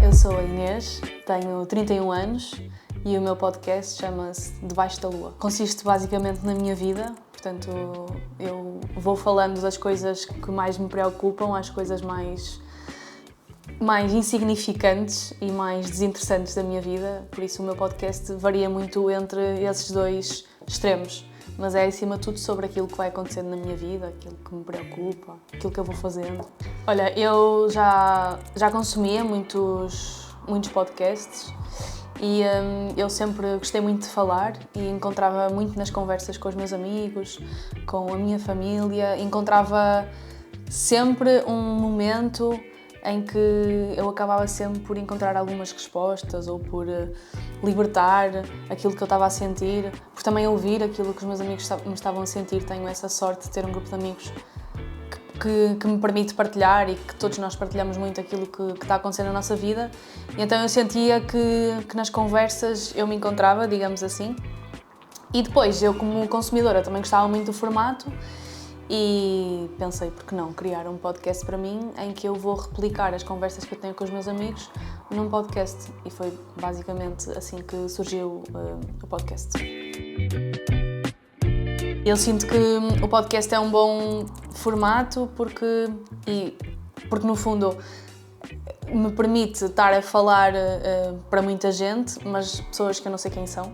eu sou a Inês, tenho 31 anos e o meu podcast chama-se Debaixo da Lua. Consiste basicamente na minha vida, portanto eu vou falando das coisas que mais me preocupam, as coisas mais insignificantes e mais desinteressantes da minha vida, por isso o meu podcast varia muito entre esses dois extremos. Mas é, acima de tudo, sobre aquilo que vai acontecendo na minha vida, aquilo que me preocupa, aquilo que eu vou fazendo. Olha, eu já consumia muitos podcasts e eu sempre gostei muito de falar e encontrava muito nas conversas com os meus amigos, com a minha família, encontrava sempre um momento em que eu acabava sempre por encontrar algumas respostas ou por libertar aquilo que eu estava a sentir, por também ouvir aquilo que os meus amigos me estavam a sentir. Tenho essa sorte de ter um grupo de amigos que me permite partilhar e que todos nós partilhamos muito aquilo que está acontecendo na nossa vida. E então eu sentia que nas conversas eu me encontrava, digamos assim. E depois, eu como consumidora também gostava muito do formato e pensei, por que não criar um podcast para mim em que eu vou replicar as conversas que eu tenho com os meus amigos num podcast. E foi basicamente assim que surgiu o podcast. Eu sinto que o podcast é um bom formato porque no fundo me permite estar a falar para muita gente, mas pessoas que eu não sei quem são.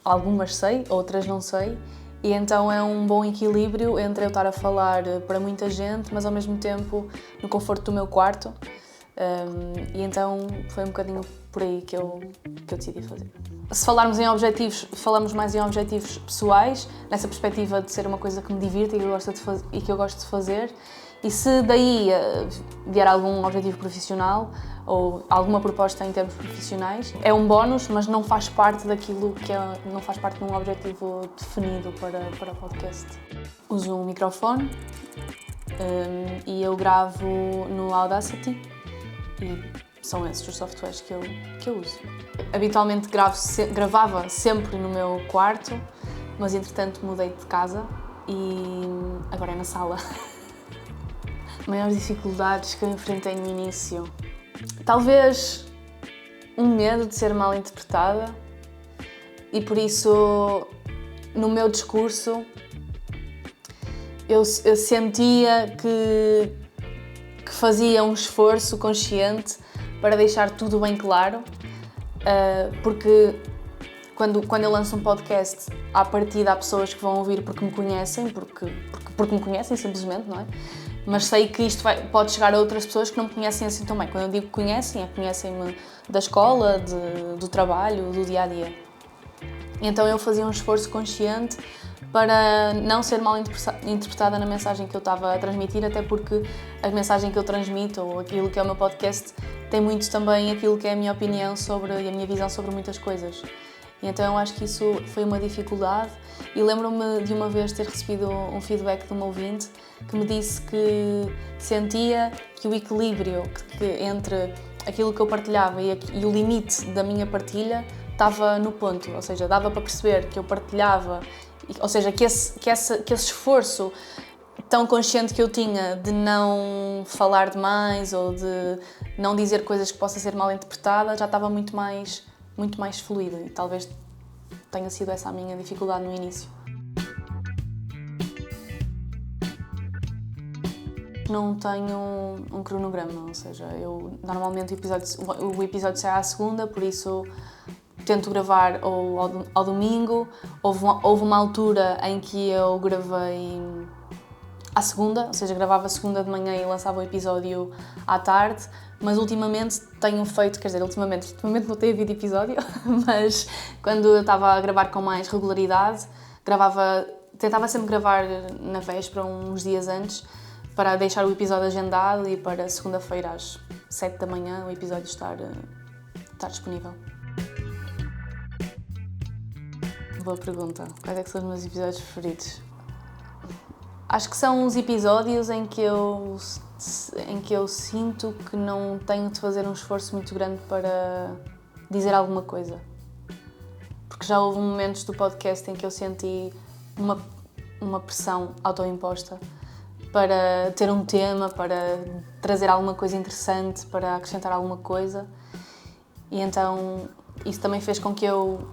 Algumas sei, outras não sei. E então é um bom equilíbrio entre eu estar a falar para muita gente, mas ao mesmo tempo no conforto do meu quarto. E então foi um bocadinho por aí que eu decidi fazer. Se falarmos em objetivos, falamos mais em objetivos pessoais, nessa perspectiva de ser uma coisa que me divirta e que eu gosto de fazer. E se daí vier algum objetivo profissional ou alguma proposta em termos profissionais, é um bónus, mas não faz parte daquilo não faz parte de um objetivo definido para o podcast. Uso um microfone e eu gravo no Audacity e são esses os softwares que eu uso. Habitualmente gravava sempre no meu quarto, mas entretanto mudei de casa e agora é na sala. Maiores dificuldades que eu enfrentei no início. Talvez um medo de ser mal interpretada e por isso no meu discurso eu sentia que fazia um esforço consciente para deixar tudo bem claro, porque quando eu lanço um podcast, à partida há pessoas que vão ouvir porque me conhecem, porque me conhecem simplesmente, não é? Mas sei que isto pode chegar a outras pessoas que não me conhecem assim tão bem. Quando eu digo que conhecem-me da escola, do trabalho, do dia-a-dia. Então eu fazia um esforço consciente para não ser mal interpretada na mensagem que eu estava a transmitir, até porque a mensagem que eu transmito, ou aquilo que é o meu podcast, tem muito também aquilo que é a minha opinião e a minha visão sobre muitas coisas. E então eu acho que isso foi uma dificuldade e lembro-me de uma vez ter recebido um feedback de uma ouvinte que me disse que sentia que o equilíbrio entre aquilo que eu partilhava e o limite da minha partilha estava no ponto, ou seja, dava para perceber que eu partilhava, ou seja, que esse esforço tão consciente que eu tinha de não falar demais ou de não dizer coisas que possam ser mal interpretadas já estava muito mais fluido e talvez tenha sido essa a minha dificuldade no início. Não tenho um cronograma, ou seja, eu normalmente o episódio sai à segunda, por isso tento gravar ou ao domingo. Houve uma altura em que eu gravei à segunda, ou seja, gravava segunda de manhã e lançava o episódio à tarde, mas ultimamente tenho feito, ultimamente não tem havido episódio, mas quando eu estava a gravar com mais regularidade, tentava sempre gravar na véspera, uns dias antes, para deixar o episódio agendado e para segunda-feira às 7 da manhã o episódio estar disponível. Boa pergunta. Quais é que são os meus episódios preferidos? Acho que são os episódios em que eu sinto que não tenho de fazer um esforço muito grande para dizer alguma coisa. Porque já houve momentos do podcast em que eu senti uma pressão autoimposta para ter um tema, para trazer alguma coisa interessante, para acrescentar alguma coisa. E então isso também fez com que eu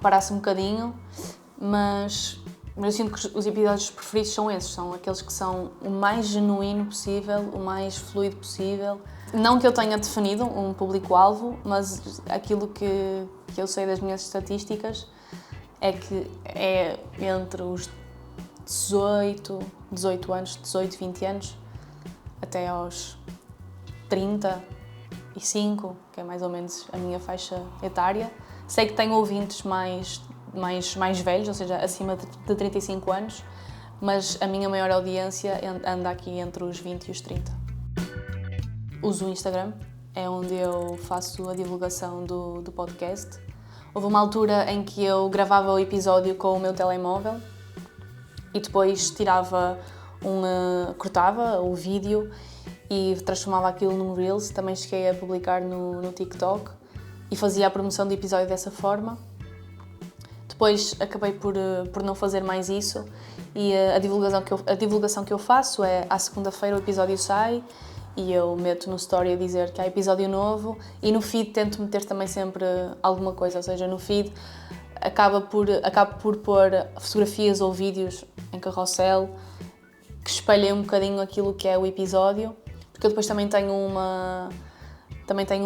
parasse um bocadinho, mas eu sinto que os episódios preferidos são esses, são aqueles que são o mais genuíno possível, o mais fluido possível. Não que eu tenha definido um público-alvo, mas aquilo que eu sei das minhas estatísticas é que é entre os 18 anos, 18, 20 anos, até aos 35, que é mais ou menos a minha faixa etária. Sei que tenho ouvintes mais velhos, ou seja, acima de 35 anos, mas a minha maior audiência anda aqui entre os 20 e os 30. Uso o Instagram, é onde eu faço a divulgação do podcast. Houve uma altura em que eu gravava o episódio com o meu telemóvel e depois cortava o vídeo e transformava aquilo num Reels. Também cheguei a publicar no TikTok e fazia a promoção do episódio dessa forma. Depois acabei por não fazer mais isso e a divulgação que eu faço é à segunda-feira o episódio sai e eu meto no story a dizer que há episódio novo e no feed tento meter também sempre alguma coisa, ou seja, no feed acabo por pôr fotografias ou vídeos em carrossel que espelhem um bocadinho aquilo que é o episódio, porque eu depois também tenho uma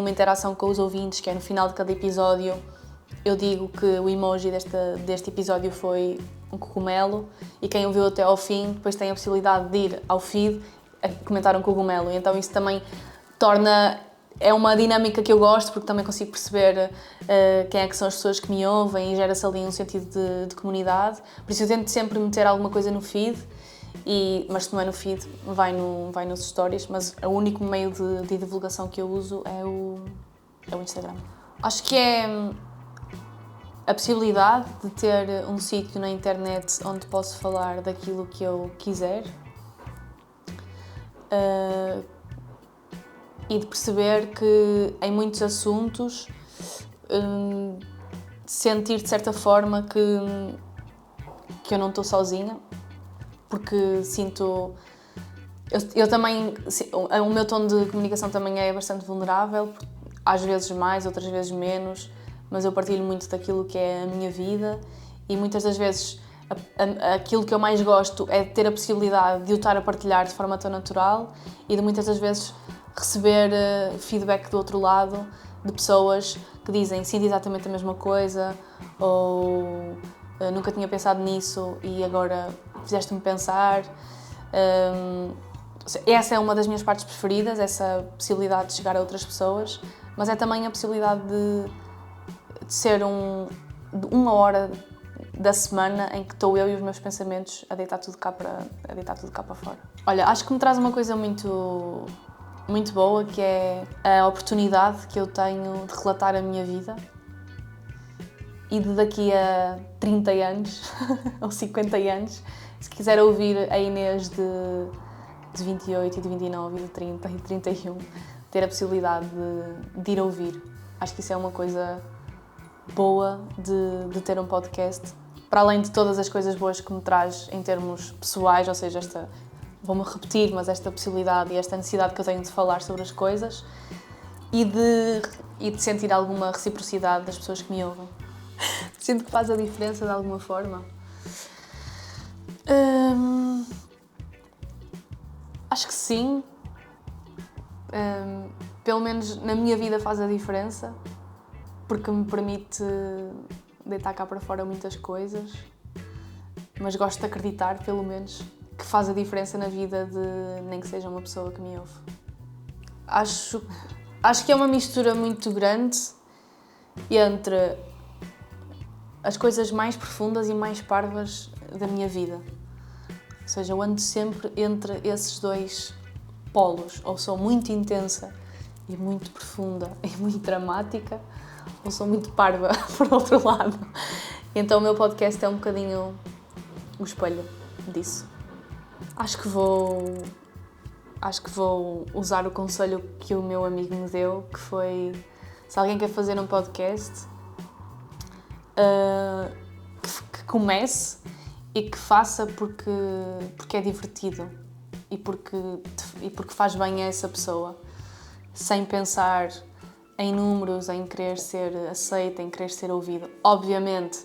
interação com os ouvintes, que é no final de cada episódio eu digo que o emoji deste episódio foi um cogumelo e quem ouviu até ao fim depois tem a possibilidade de ir ao feed a comentar um cogumelo. E então isso também é uma dinâmica que eu gosto, porque também consigo perceber quem é que são as pessoas que me ouvem e gera-se ali um sentido de comunidade. Por isso eu tento sempre meter alguma coisa no feed, mas se não é no feed, vai nos stories, mas o único meio de divulgação que eu uso é o Instagram. Acho que é a possibilidade de ter um sítio na internet onde posso falar daquilo que eu quiser e de perceber que em muitos assuntos sentir de certa forma que eu não estou sozinha, porque sinto... Eu também... O meu tom de comunicação também é bastante vulnerável, às vezes mais, outras vezes menos, mas eu partilho muito daquilo que é a minha vida e muitas das vezes aquilo que eu mais gosto é ter a possibilidade de o estar a partilhar de forma tão natural e de muitas das vezes receber feedback do outro lado de pessoas que dizem sinto exatamente a mesma coisa ou nunca tinha pensado nisso e agora fizeste-me pensar. Essa é uma das minhas partes preferidas, essa possibilidade de chegar a outras pessoas, mas é também a possibilidade de ser uma hora da semana em que estou eu e os meus pensamentos a deitar tudo cá para fora. Olha, acho que me traz uma coisa muito, muito boa, que é a oportunidade que eu tenho de relatar a minha vida e de daqui a 30 anos ou 50 anos, se quiser ouvir a Inês de 28 e de 29 e de 30 e de 31, ter a possibilidade de ir ouvir. Acho que isso é uma coisa boa de ter um podcast, para além de todas as coisas boas que me traz em termos pessoais, ou seja, vou-me repetir, mas esta possibilidade e esta necessidade que eu tenho de falar sobre as coisas e de sentir alguma reciprocidade das pessoas que me ouvem. Sinto que faz a diferença de alguma forma. Acho que sim. Pelo menos na minha vida faz a diferença, porque me permite deitar cá para fora muitas coisas, mas gosto de acreditar, pelo menos, que faz a diferença na vida de nem que seja uma pessoa que me ouve. Acho que é uma mistura muito grande entre as coisas mais profundas e mais parvas da minha vida. Ou seja, eu ando sempre entre esses dois polos, ou sou muito intensa e muito profunda e muito dramática, ou sou muito parva, por outro lado. Então o meu podcast é um bocadinho o espelho disso. Acho que vou usar o conselho que o meu amigo me deu, que foi, se alguém quer fazer um podcast, que comece e que faça porque é divertido. e porque faz bem a essa pessoa, sem pensar em números, em querer ser aceita, em querer ser ouvido. Obviamente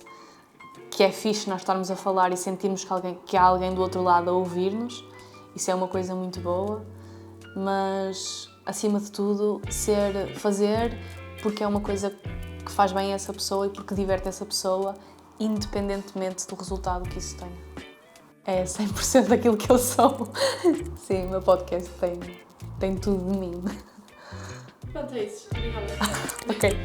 que é fixe nós estarmos a falar e sentirmos que há alguém do outro lado a ouvir-nos, isso é uma coisa muito boa, mas acima de tudo fazer porque é uma coisa que faz bem a essa pessoa e porque diverte essa pessoa, independentemente do resultado que isso tenha. É 100% daquilo que eu sou. Sim, o meu podcast tem tudo de mim. Pronto, é isso. Obrigada. Ok.